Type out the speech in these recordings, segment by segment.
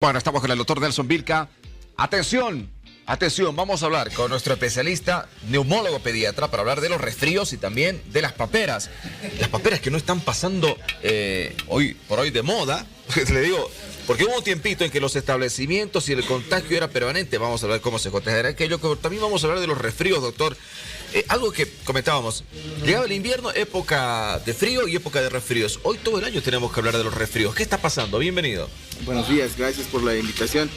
Bueno, estamos con el doctor Nelson Vilca. Atención, atención, vamos a hablar con nuestro especialista, neumólogo pediatra, para hablar de los resfríos y también de las paperas. Las paperas que no están pasando hoy por hoy de moda, le digo, porque hubo un tiempito en que los establecimientos y el contagio era permanente. Vamos a ver cómo se contagiará aquello, pero también vamos a hablar de los resfríos, doctor. Algo que comentábamos, llegaba el invierno, época de frío y época de resfríos. Hoy todo el año tenemos que hablar de los resfríos. ¿Qué está pasando? Bienvenido. Buenos días, gracias por la invitación.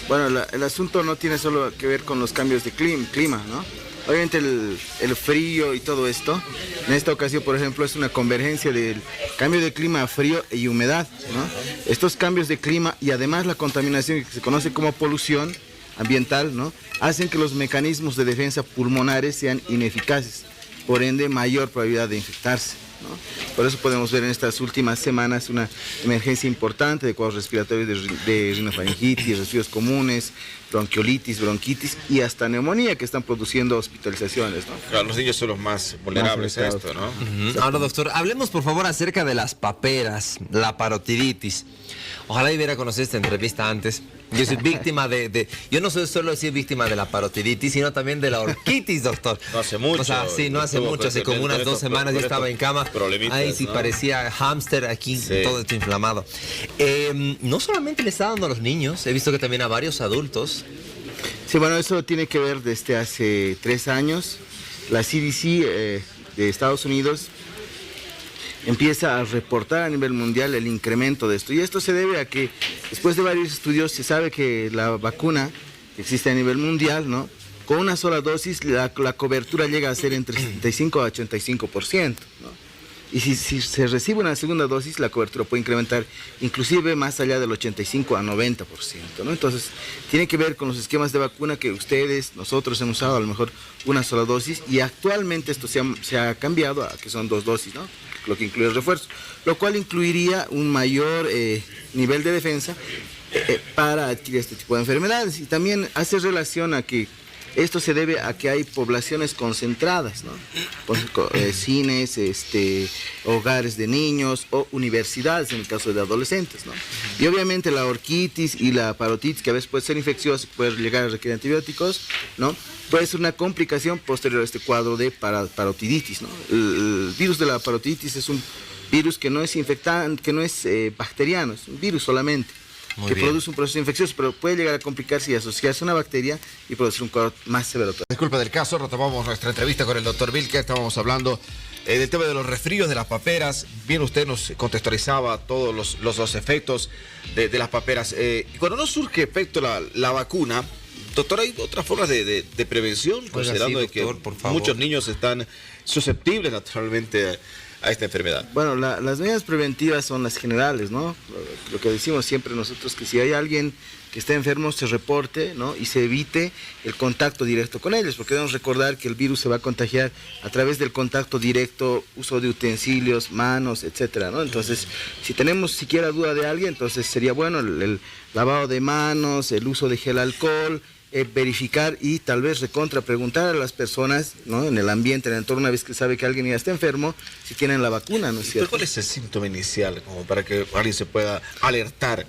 Bueno, el asunto no tiene solo que ver con los cambios de clima, ¿no? Obviamente el frío y todo esto, en esta ocasión, por ejemplo, es una convergencia del cambio de clima a frío y humedad, ¿no? Estos cambios de clima y además la contaminación que se conoce como polución ambiental, ¿no?, hacen que los mecanismos de defensa pulmonares sean ineficaces, por ende mayor probabilidad de infectarse, ¿no? Por eso podemos ver en estas últimas semanas una emergencia importante de cuadros respiratorios de rinofaringitis, resfríos comunes, bronquiolitis, bronquitis y hasta neumonía, que están produciendo hospitalizaciones, ¿no? Claro, los niños son los más vulnerables a esto, ¿no? Ahora, doctor, hablemos por favor acerca de las paperas, la parotiditis. Ojalá hubiera conocido esta entrevista antes. Yo soy víctima yo no soy solo víctima de la parotiditis, sino también de la orquitis, doctor. No hace mucho. O sea, sí, no hace mucho, hace como unas 2 semanas yo estaba en cama. Ahí sí, ¿no?, parecía hámster aquí, sí, todo esto inflamado. No solamente le está dando a los niños, he visto que también a varios adultos. Sí, bueno, eso tiene que ver desde hace 3 años. La CDC de Estados Unidos empieza a reportar a nivel mundial el incremento de esto. Y esto se debe a que después de varios estudios se sabe que la vacuna que existe a nivel mundial, ¿no?, con una sola dosis la cobertura llega a ser entre 75 a 85%, ¿no? Y si se recibe una segunda dosis, la cobertura puede incrementar inclusive más allá del 85 a 90%, ¿no? Entonces, tiene que ver con los esquemas de vacuna que nosotros hemos usado a lo mejor una sola dosis, y actualmente esto se ha cambiado a que son 2 dosis, ¿no?, lo que incluye el refuerzo, lo cual incluiría un mayor nivel de defensa para adquirir este tipo de enfermedades. Y también hace relación a que esto se debe a que hay poblaciones concentradas, ¿no?, cines, hogares de niños o universidades en el caso de adolescentes, ¿no? Y obviamente la orquitis y la parotitis, que a veces puede ser infecciosa y puede llegar a requerir antibióticos, ¿no?, puede ser una complicación posterior a este cuadro de parotiditis, ¿no? El virus de la parotiditis es un virus que no es infectante, que no es bacteriano, es un virus solamente. Produce un proceso infeccioso, pero puede llegar a complicarse y asociarse a una bacteria y producir un cuadro más severo. Disculpe del caso, retomamos nuestra entrevista con el doctor Vilca. Estábamos hablando del tema de los resfríos, de las paperas. Bien, usted nos contextualizaba todos los efectos de las paperas. Y cuando no surge efecto la vacuna, doctor, ¿hay otras formas de prevención? Considerando sí, doctor, que muchos niños están susceptibles naturalmente a esta enfermedad. Bueno, las medidas preventivas son las generales, ¿no? Lo que decimos siempre nosotros, que si hay alguien que está enfermo, se reporte, ¿no?, y se evite el contacto directo con ellos, porque debemos recordar que el virus se va a contagiar a través del contacto directo, uso de utensilios, manos, etcétera, ¿no? Entonces, si tenemos siquiera duda de alguien, entonces sería bueno el lavado de manos, el uso de gel alcohol, verificar y tal vez preguntar a las personas, ¿no?, en el ambiente, en el entorno, una vez que sabe que alguien ya está enfermo, si tienen la vacuna, ¿no es cierto? ¿Pero cuál es el síntoma inicial, como para que alguien se pueda alertar?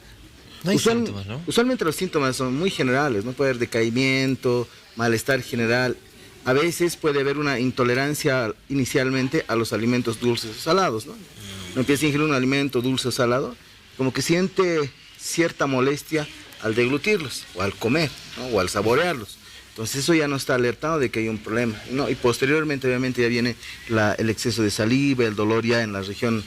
No hay síntomas, ¿no? Usualmente los síntomas son muy generales, ¿no? Puede haber decaimiento, malestar general. A veces puede haber una intolerancia inicialmente a los alimentos dulces o salados, ¿no? Uno empieza a ingerir un alimento dulce o salado, como que siente cierta molestia al deglutirlos, o al comer, ¿no?, o al saborearlos. Entonces eso ya no está alertado de que hay un problema, ¿no? Y posteriormente obviamente ya viene el exceso de saliva, el dolor ya en la región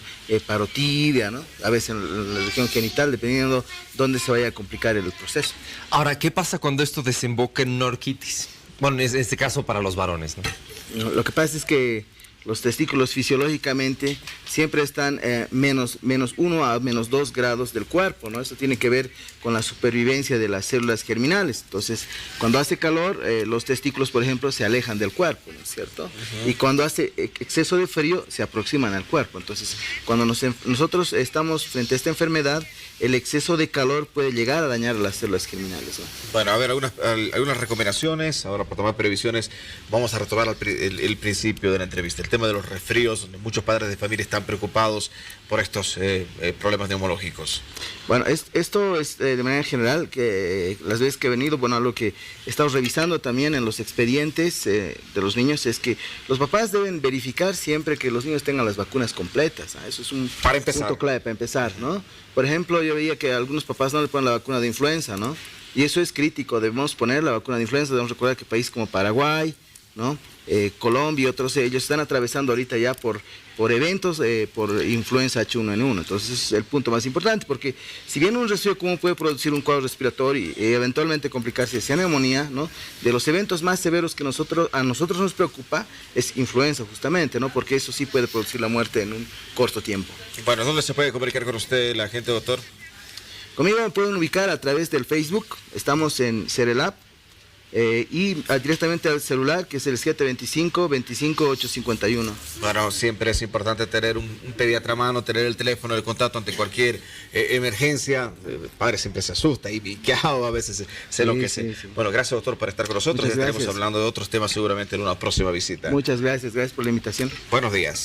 parotidia, ¿no?, a veces en la región genital, dependiendo dónde se vaya a complicar el proceso. Ahora, ¿qué pasa cuando esto desemboca en orquitis? Bueno, en este caso para los varones, ¿no? Lo que pasa es que los testículos fisiológicamente siempre están menos 1 a menos 2 grados del cuerpo, ¿no? Eso tiene que ver con la supervivencia de las células germinales. Entonces, cuando hace calor, los testículos, por ejemplo, se alejan del cuerpo, ¿no es cierto? Y cuando hace exceso de frío, se aproximan al cuerpo. Entonces, cuando nosotros estamos frente a esta enfermedad, el exceso de calor puede llegar a dañar las células germinales, ¿no? Bueno, a ver, algunas recomendaciones. Ahora, para tomar previsiones, vamos a retomar el principio de la entrevista. El tema tema de los resfríos, donde muchos padres de familia están preocupados por estos problemas neumológicos? Bueno, esto es de manera general, que las veces que he venido, bueno, lo que he estado revisando también en los expedientes de los niños es que los papás deben verificar siempre que los niños tengan las vacunas completas. Eso es un punto clave para empezar, ¿no? Por ejemplo, yo veía que algunos papás no le ponen la vacuna de influenza, ¿no? Y eso es crítico, debemos poner la vacuna de influenza. Debemos recordar que países como Paraguay, ¿no? Colombia y otros, ellos están atravesando ahorita ya por eventos por influenza H1N1. Entonces es el punto más importante, porque si bien un resfrío común puede producir un cuadro respiratorio y eventualmente complicarse hacia neumonía, ¿no? De los eventos más severos que a nosotros nos preocupa es influenza justamente, ¿no? Porque eso sí puede producir la muerte en un corto tiempo. Bueno, ¿dónde se puede comunicar con usted la gente, doctor? Conmigo me pueden ubicar a través del Facebook, estamos en Cerelab, y directamente al celular, que es el 725-25-851. Bueno, siempre es importante tener un pediatra a mano, tener el teléfono de contacto ante cualquier emergencia. El padre siempre se asusta y ¿qué hago? A veces se enloquece. Sí. Bueno, gracias, doctor, por estar con nosotros. Ya estaremos hablando de otros temas seguramente en una próxima visita. Muchas gracias por la invitación. Buenos días.